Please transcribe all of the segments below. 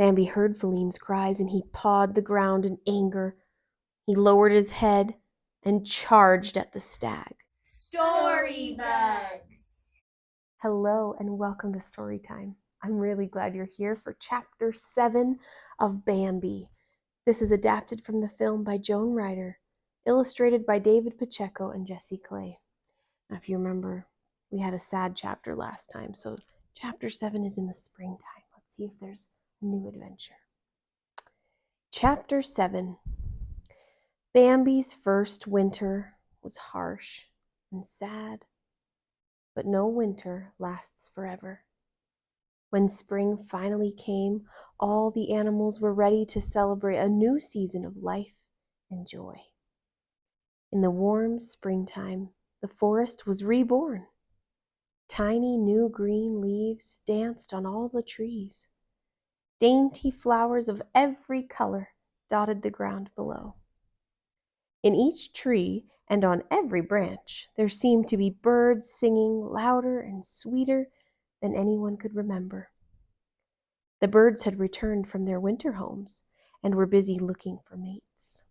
Bambi heard Feline's cries, and he pawed the ground in anger. He lowered his head and charged at the stag. Story Bugs! Hello and welcome to Storytime. I'm really glad you're here for Chapter 7 of Bambi. This is adapted from the film by Joan Ryder, illustrated by David Pacheco and Jesse Clay. Now, if you remember, we had a sad chapter last time, so Chapter 7 is in the springtime. Let's see if there's a new adventure. Chapter 7. Bambi's first winter was harsh and sad, but no winter lasts forever. When spring finally came, all the animals were ready to celebrate a new season of life and joy. In the warm springtime, the forest was reborn. Tiny new green leaves danced on all the trees. Dainty flowers of every color dotted the ground below. In each tree and on every branch, there seemed to be birds singing louder and sweeter than anyone could remember. The birds had returned from their winter homes and were busy looking for mates.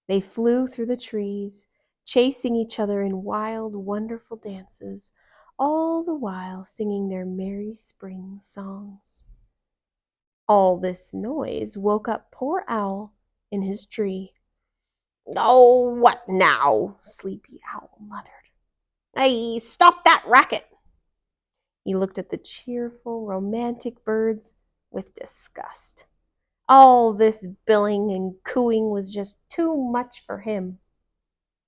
They flew through the trees, chasing each other in wild, wonderful dances, all the while singing their merry spring songs. All this noise woke up poor Owl in his tree. "Oh, what now?" Sleepy Owl muttered. "Hey, stop that racket!" He looked at the cheerful, romantic birds with disgust. All this billing and cooing was just too much for him.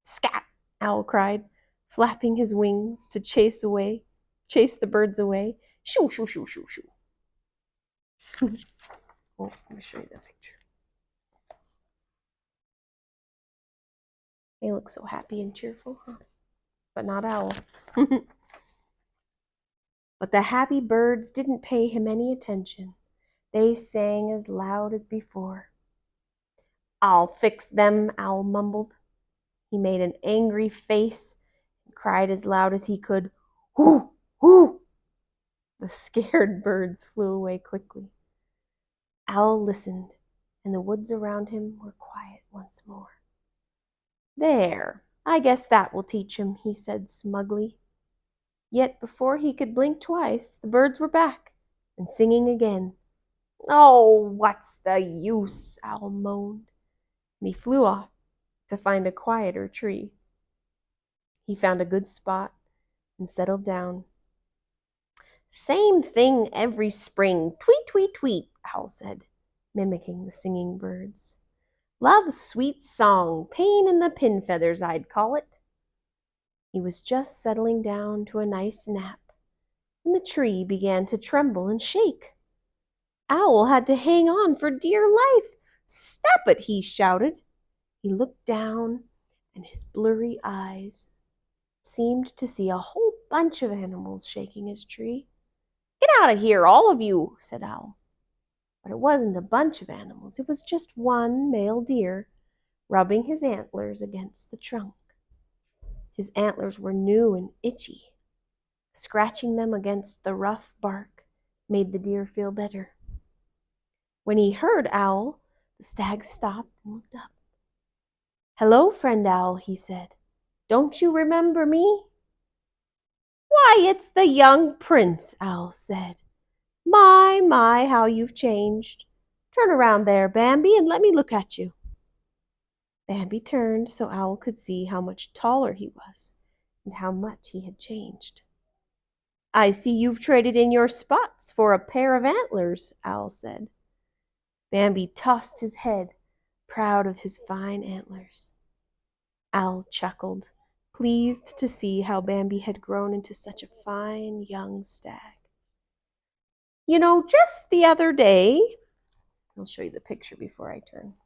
"Scat!" Owl cried, flapping his wings to chase the birds away. "Shoo, shoo, shoo, shoo, shoo." Oh, let me show you the picture. They look so happy and cheerful, huh? But not Owl. But the happy birds didn't pay him any attention. They sang as loud as before. "I'll fix them," Owl mumbled. He made an angry face and cried as loud as he could, "Hoo! Hoo!" The scared birds flew away quickly. Owl listened, and the woods around him were quiet once more. "There, I guess that will teach him," he said smugly. Yet before he could blink twice, the birds were back and singing again. "Oh, what's the use?" Owl moaned, and he flew off to find a quieter tree. He found a good spot and settled down. "Same thing every spring, tweet, tweet, tweet," Owl said, mimicking the singing birds. "Love's sweet song, pain in the pin feathers, I'd call it." He was just settling down to a nice nap when the tree began to tremble and shake. Owl had to hang on for dear life. "Stop it!" he shouted. He looked down, and his blurry eyes seemed to see a whole bunch of animals shaking his tree. "Get out of here, all of you," said Owl. But it wasn't a bunch of animals. It was just one male deer rubbing his antlers against the trunk. His antlers were new and itchy. Scratching them against the rough bark made the deer feel better. When he heard Owl, the stag stopped and looked up. "Hello, friend Owl," he said. "Don't you remember me?" "Why, it's the young prince," Owl said. My, how you've changed. Turn around there, Bambi, and let me look at you." Bambi turned so Owl could see how much taller he was and how much he had changed. "I see you've traded in your spots for a pair of antlers," Owl said. Bambi tossed his head, proud of his fine antlers. Owl chuckled, pleased to see how Bambi had grown into such a fine young stag. "You know, just the other day," I'll show you the picture before I turn.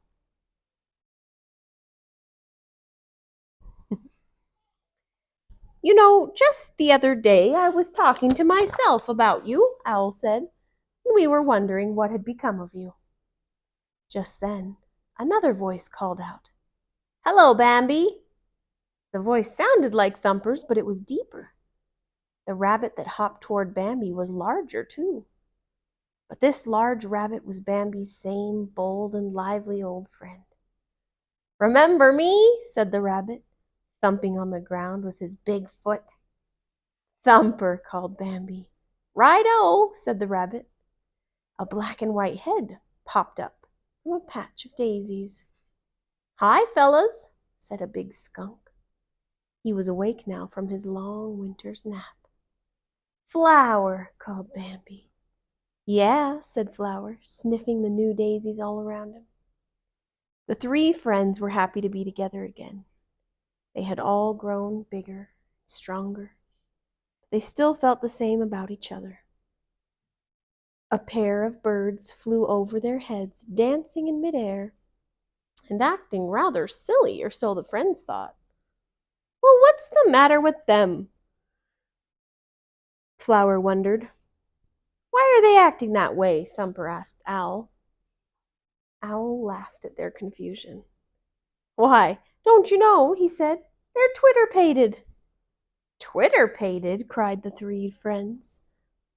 "You know, just the other day I was talking to myself about you," Owl said. "We were wondering what had become of you." Just then, another voice called out, "Hello, Bambi." The voice sounded like Thumper's, but it was deeper. The rabbit that hopped toward Bambi was larger, too. But this large rabbit was Bambi's same bold and lively old friend. "Remember me?" said the rabbit, thumping on the ground with his big foot. "Thumper," called Bambi. "Right-o," said the rabbit. A black and white head popped up from a patch of daisies. "Hi, fellas," said a big skunk. He was awake now from his long winter's nap. "Flower," called Bambi. "Yeah," said Flower, sniffing the new daisies all around him. The three friends were happy to be together again. They had all grown bigger, stronger, but they still felt the same about each other. A pair of birds flew over their heads, dancing in midair, and acting rather silly, or so the friends thought. "Well, what's the matter with them?" Flower wondered. "Why are they acting that way?" Thumper asked Owl. Owl laughed at their confusion. "Why, don't you know?" he said. "They're twitter-pated." "Twitter-pated?" cried the three friends.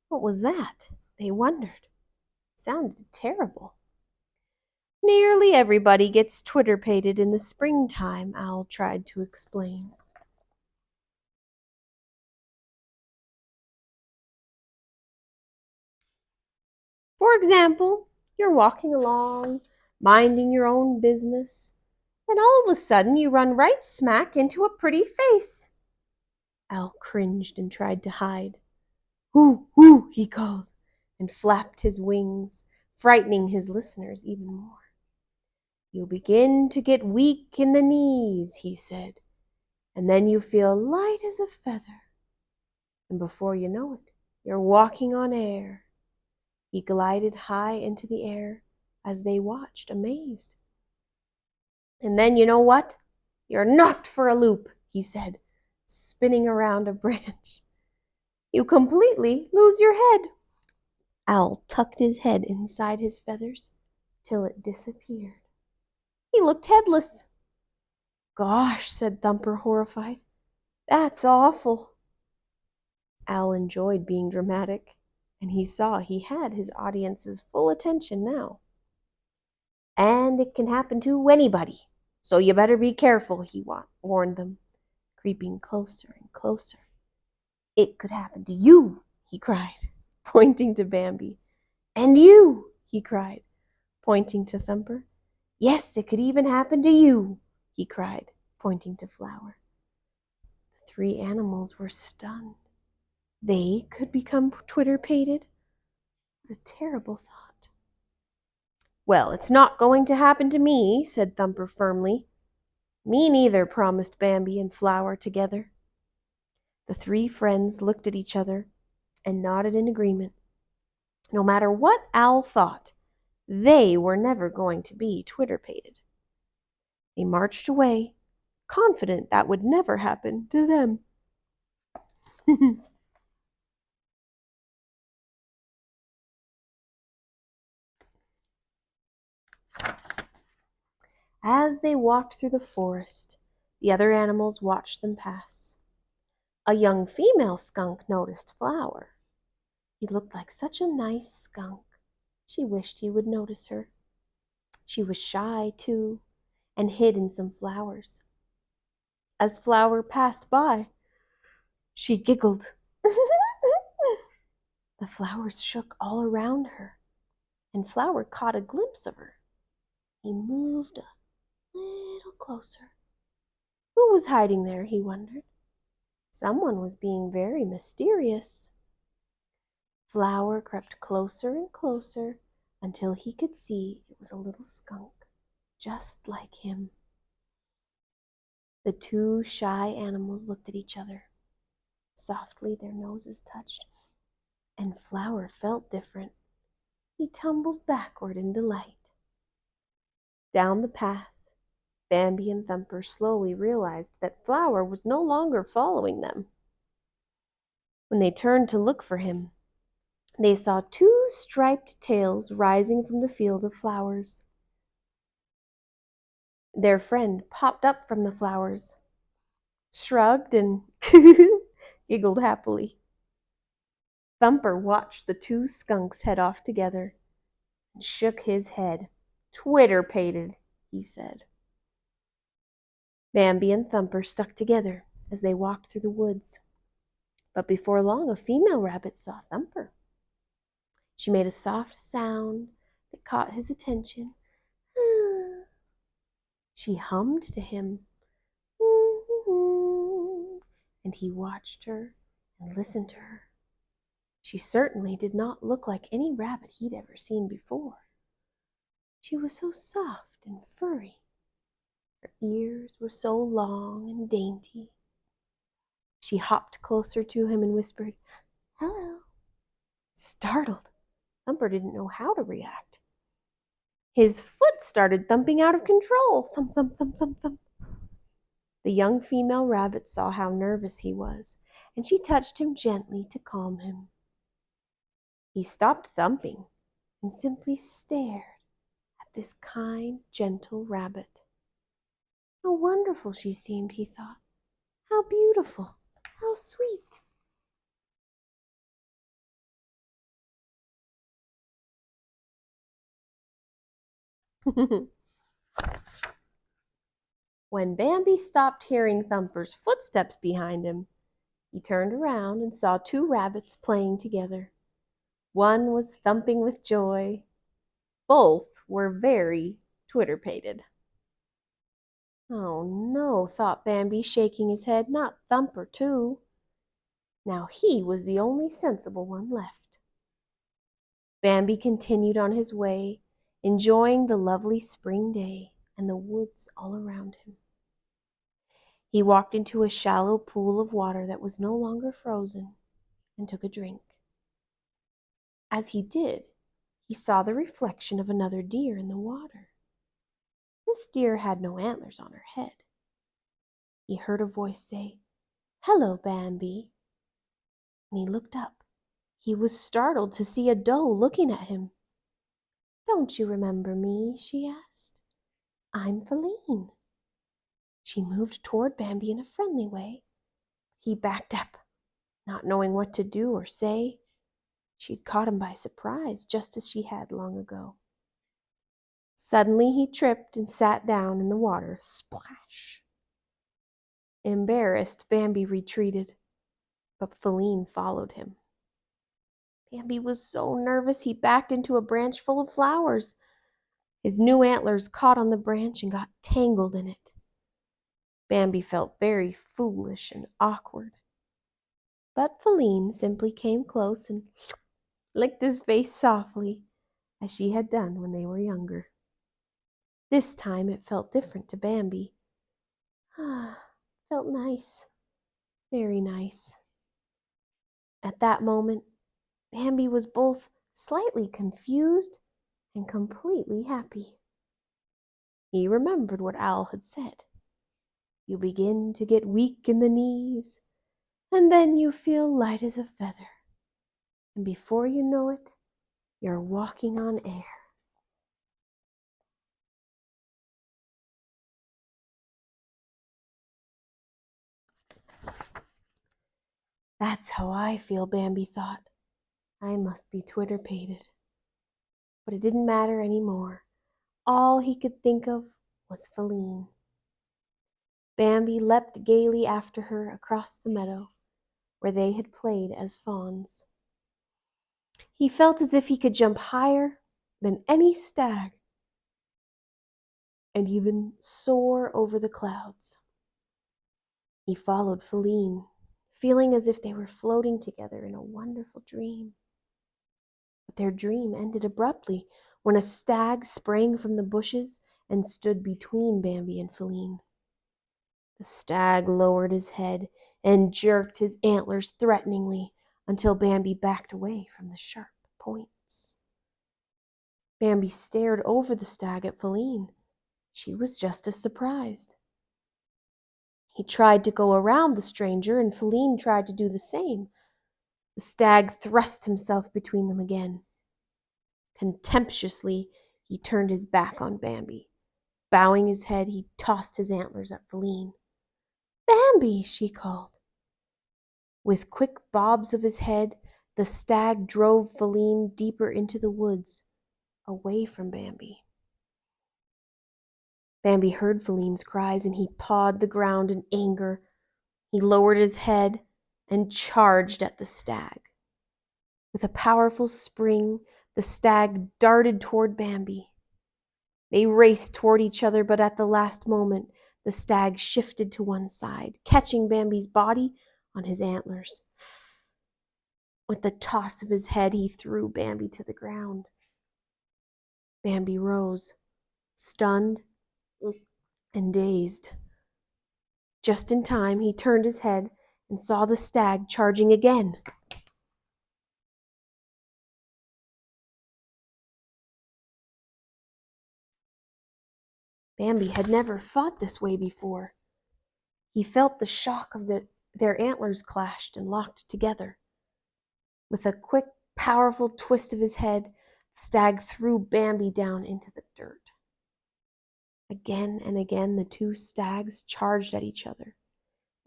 What was that? They wondered. It sounded terrible. "Nearly everybody gets twitter-pated in the springtime," Owl tried to explain. "For example, you're walking along, minding your own business, and all of a sudden you run right smack into a pretty face." Owl cringed and tried to hide. "Hoo, hoo," he called, and flapped his wings, frightening his listeners even more. "You begin to get weak in the knees," he said, "and then you feel light as a feather. And before you know it, you're walking on air." He glided high into the air as they watched, amazed. "And then you know what? You're knocked for a loop," he said, spinning around a branch. "You completely lose your head." Owl tucked his head inside his feathers till it disappeared. He looked headless. "Gosh," said Thumper, horrified. "That's awful." Owl enjoyed being dramatic, and he saw he had his audience's full attention now. "And it can happen to anybody, so you better be careful," he warned them, creeping closer and closer. "It could happen to you," he cried, pointing to Bambi. "And you," he cried, pointing to Thumper. "Yes, it could even happen to you," he cried, pointing to Flower. The three animals were stunned. They could become twitter-pated? What a terrible thought. "Well, it's not going to happen to me," said Thumper firmly. "Me neither," promised Bambi and Flower together. The three friends looked at each other and nodded in agreement. No matter what Owl thought, they were never going to be twitter-pated. They marched away, confident that would never happen to them. As they walked through the forest, the other animals watched them pass. A young female skunk noticed Flower. He looked like such a nice skunk. She wished he would notice her. She was shy, too, and hid in some flowers. As Flower passed by, she giggled. The flowers shook all around her, and Flower caught a glimpse of her. He moved a little closer. Who was hiding there, he wondered. Someone was being very mysterious. Flower crept closer and closer until he could see it was a little skunk, just like him. The two shy animals looked at each other. Softly their noses touched, and Flower felt different. He tumbled backward in delight. Down the path, Bambi and Thumper slowly realized that Flower was no longer following them. When they turned to look for him, they saw two striped tails rising from the field of flowers. Their friend popped up from the flowers, shrugged, and giggled happily. Thumper watched the two skunks head off together and shook his head. "Twitter-pated," he said. Bambi and Thumper stuck together as they walked through the woods. But before long, a female rabbit saw Thumper. She made a soft sound that caught his attention. She hummed to him, and he watched her and listened to her. She certainly did not look like any rabbit he'd ever seen before. She was so soft and furry. Her ears were so long and dainty. She hopped closer to him and whispered, "Hello." Startled, Thumper didn't know how to react. His foot started thumping out of control. Thump, thump, thump, thump, thump. The young female rabbit saw how nervous he was, and she touched him gently to calm him. He stopped thumping and simply stared at this kind, gentle rabbit. How wonderful she seemed, he thought. How beautiful, how sweet. When Bambi stopped hearing Thumper's footsteps behind him, he turned around and saw two rabbits playing together. One was thumping with joy. Both were very twitter-pated. Oh no, thought Bambi, shaking his head, not Thumper too. Now he was the only sensible one left. Bambi continued on his way, enjoying the lovely spring day and the woods all around him. He walked into a shallow pool of water that was no longer frozen and took a drink. As he did, he saw the reflection of another deer in the water. This deer had no antlers on her head. He heard a voice say, "Hello, Bambi." When he looked up, he was startled to see a doe looking at him. "Don't you remember me?" she asked. "I'm Feline." She moved toward Bambi in a friendly way. He backed up, not knowing what to do or say. She'd caught him by surprise, just as she had long ago. Suddenly he tripped and sat down in the water. Splash! Embarrassed, Bambi retreated, but Feline followed him. Bambi was so nervous he backed into a branch full of flowers. His new antlers caught on the branch and got tangled in it. Bambi felt very foolish and awkward. But Feline simply came close and licked his face softly, as she had done when they were younger. This time it felt different to Bambi. Felt nice, very nice. At that moment, Bambi was both slightly confused and completely happy. He remembered what Owl had said. You begin to get weak in the knees, and then you feel light as a feather. And before you know it, you're walking on air. That's how I feel, Bambi thought. I must be twitter-pated. But it didn't matter anymore. All he could think of was Feline. Bambi leapt gaily after her across the meadow, where they had played as fawns. He felt as if he could jump higher than any stag and even soar over the clouds. He followed Feline, feeling as if they were floating together in a wonderful dream. But their dream ended abruptly when a stag sprang from the bushes and stood between Bambi and Feline. The stag lowered his head and jerked his antlers threateningly until Bambi backed away from the sharp points. Bambi stared over the stag at Feline. She was just as surprised. He tried to go around the stranger, and Feline tried to do the same. The stag thrust himself between them again. Contemptuously, he turned his back on Bambi. Bowing his head, he tossed his antlers at Feline. "Bambi!" she called. With quick bobs of his head, The stag drove Feline deeper into the woods, away from Bambi. Bambi heard Feline's cries, and he pawed the ground in anger. He lowered his head and charged at the stag. With a powerful spring, the stag darted toward Bambi. They raced toward each other, but at the last moment, the stag shifted to one side, catching Bambi's body on his antlers. With the toss of his head, he threw Bambi to the ground. Bambi rose, stunned and dazed. Just in time, he turned his head and saw the stag charging again. Bambi had never fought this way before. He felt the shock of their antlers clashed and locked together. With a quick, powerful twist of his head, the stag threw Bambi down into the dirt. Again and again, the two stags charged at each other.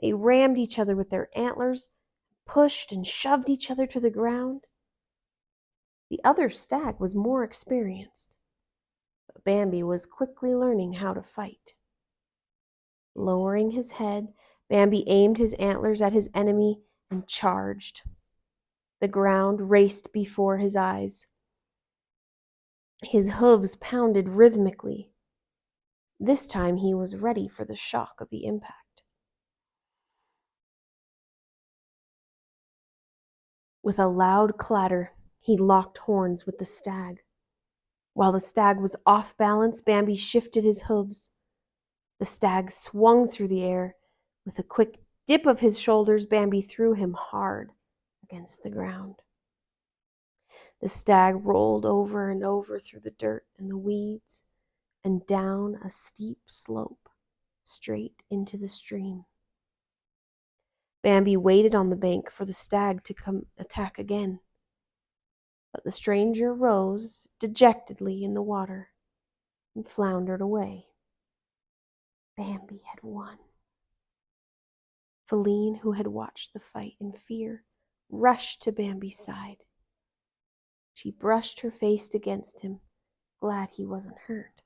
They rammed each other with their antlers, pushed and shoved each other to the ground. The other stag was more experienced, but Bambi was quickly learning how to fight. Lowering his head, Bambi aimed his antlers at his enemy and charged. The ground raced before his eyes. His hooves pounded rhythmically. This time he was ready for the shock of the impact. With a loud clatter, he locked horns with the stag. While the stag was off balance, Bambi shifted his hooves. The stag swung through the air. With a quick dip of his shoulders, Bambi threw him hard against the ground. The stag rolled over and over through the dirt and the weeds and down a steep slope straight into the stream. Bambi waited on the bank for the stag to come attack again. But the stranger rose dejectedly in the water and floundered away. Bambi had won. Feline, who had watched the fight in fear, rushed to Bambi's side. She brushed her face against him, glad he wasn't hurt.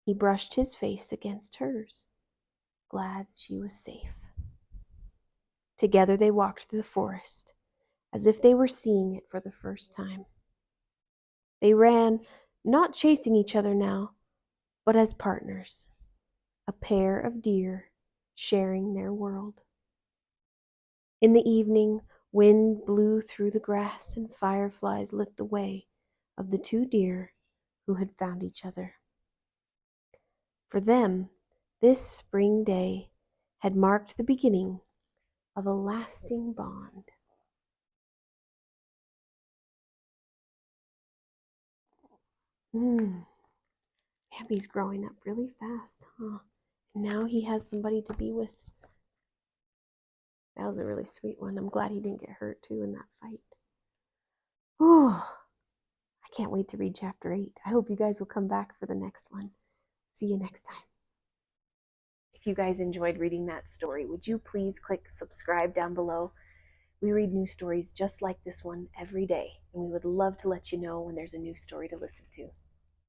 He brushed his face against hers, glad she was safe. Together they walked through the forest, as if they were seeing it for the first time. They ran, not chasing each other now, but as partners, a pair of deer sharing their world. In the evening, wind blew through the grass and fireflies lit the way of the two deer who had found each other. For them, this spring day had marked the beginning of a lasting bond. Bambi's growing up really fast, huh? And now he has somebody to be with. That was a really sweet one. I'm glad he didn't get hurt too in that fight. Oh, I can't wait to read chapter 8. I hope you guys will come back for the next one. See you next time. If you guys enjoyed reading that story, would you please click subscribe down below? We read new stories just like this one every day, and we would love to let you know when there's a new story to listen to.